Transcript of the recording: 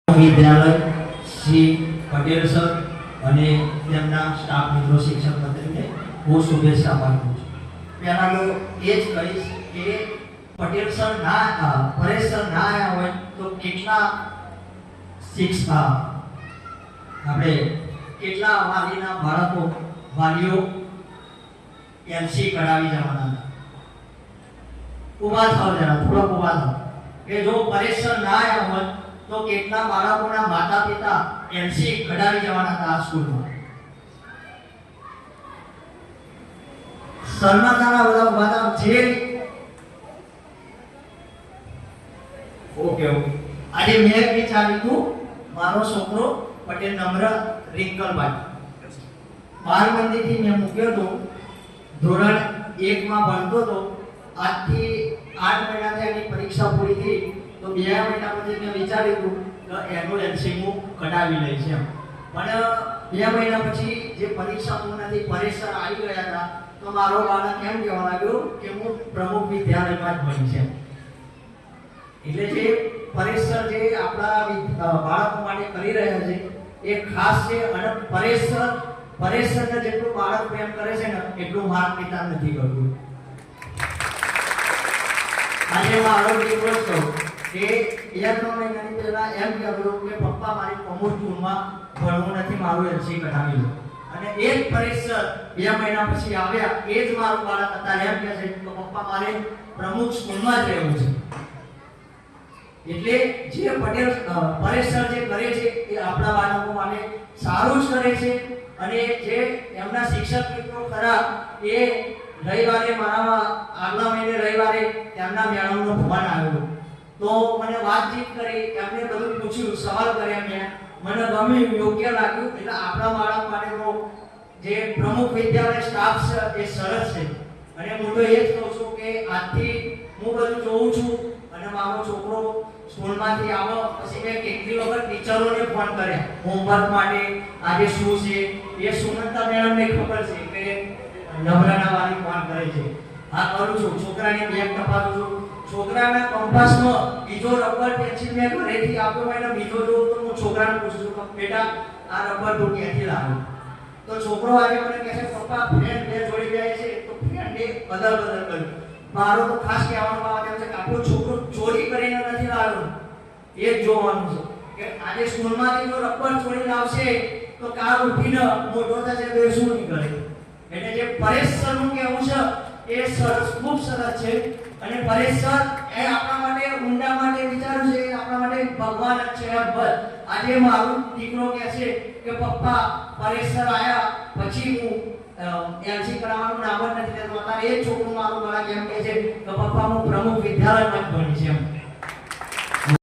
વિદ્યાલય Shri Patel sir અને તેમના staff મિત્રો શિક્ષક મંત્રીને હું શુભેચ્છા પાઠવું છું. પહેલા તો એ જ કહીશ કે પટેલ સર પરેશ સર ના આવ્યા હોય તો કેટલા આપણે કેટલા વાલીના વાલીઓ એલસી કઢાવી જવાના હતા. ઉભા થાવ જરા, થોડોક ઉભા થાવ કે જો પરેશ સર ના આવ્યા હોય તો કેટલા બાળકોના માતા પિતા એલસી કઢાવી જવાના હતા આ સ્કૂલમાં. સન્માનના બધા ઉભા જે ઓકે આજે મેં વિચાર્યું હતું મારો છોકરો પટેલ નમ્ર રિંકલભાઈ બાળ મંદિરથી મેં મૂક્યો હતો, ધોરણ 1 માં ભણતો હતો. આજથી 8 મહિના થયા એની પરીક્ષા પૂરી થઈ તો 2 મહિના પછી મેં વિચાર્યું હતું કે એનું એલસી હું કઢાવી લઈશ એમ. પણ 2 મહિના પછી જે પરીક્ષા પૂર્ણ થઈ પરેશ સર આવી ગયા હતા તો મારો બાળક એમ કહેવા લાગ્યો કે હું પ્રમુખ વિદ્યાલયમાં જ ભણીશ એમ. એટલે જે પરેશ સર જે આપણા બાળકો માટે કરી રહ્યા છે એ ખાસ છે. અને પરેશ સરને જેટલું બાળક પ્રેમ કરે છે ને એટલું મારા પિતા નથી કરતું. આજે હું આરોગ્ય કહું કે 1 મહિનાની પહેલા એમ કહેવું કે પપ્પા મારી પ્રમુખ સ્કૂલમાં ભણવું નથી, મારું એલસી કઢાવી લો. અને એ જ પરેશ સર 2 મહિના પછી આવ્યા, એ જ મારું બાળક અત્યારે એમ કહે છે કે પપ્પા મારે પ્રમુખ સ્કૂલમાં જ રહેવું છે. એટલે જે પરેશ સર જે કરે છે એ આપણા બાળકો માટે સારું જ કરે છે. અને જે એમના શિક્ષક મિત્રો ખરા એ રવિવારે આગલા મહિને રવિવારે તેમના મેળાનો ફોન આવ્યો તો મને વાતચીત કરી, એમને બધું પૂછ્યું, સવાલ કર્યા, મને ગમ્યું, યોગ્ય લાગ્યું. એટલે આપણા બાળક માટેનો જે પ્રમુખ વિદ્યાલય સ્ટાફ છે એ સરસ છે. અને હું તો એ જ કહું છું કે આજથી હું બધું જોઉં છું અને મારો છોકરો સ્કૂલમાંથી આવો પછી મેં કેટલી વખત ટીચરોને ફોન કર્યા હોમવર્ક માટે, આજે શું છે એ સુનંદા મેડમને ખબર છે કે નમ્રના વાલી ફોન કરે છે. હા કરું છું, છોકરાની બેગ તપાસું છું, છોકરાના કંપાસમાં બીજો રબર પેન્સિલ મેં ઘરેથી આપ્યો એટલે બીજો જોઉં તો હું છોકરાને પૂછું છું બેટા આ રબર તું ક્યાંથી લાવ્યો? તો છોકરો આજે મને કહે છે પપ્પા ફ્રેન્ડ બે જોડી જાય છે તો ફ્રેન્ડે બદલ કર્યું. મારો તો ખાસ કહેવાનો ભાવ એમ છે કે આપણો છોકરો ચોરી કરીને નથી લાવ્યો, એ જ જોવાનું છે કે આજે સ્કૂલમાંથી જો રબર ચોરી લાવશે તો કાલ ઉઠીને મોટો થશે તો એ શું નીકળે. એટલે જે પરેશ સરનું કહેવું છે એ સરસ, ખૂબ સરસ છે. અને પરેશ સર એ આપણા માટે ઊંડા માટે વિચાર્યું છે, આપણા માટે ભગવાન જ છે. આજે મારો દીકરો કહે છે કે પપ્પા પરેશ સર આયા પછી હું એલસી કરાવવાનું નામ જ નથી લેતો. અત્યારે એ છોકરું મારું બાળક એમ કહે છે કે પપ્પા હું પ્રમુખ વિદ્યાલયમાં જ ભણીશ એમ.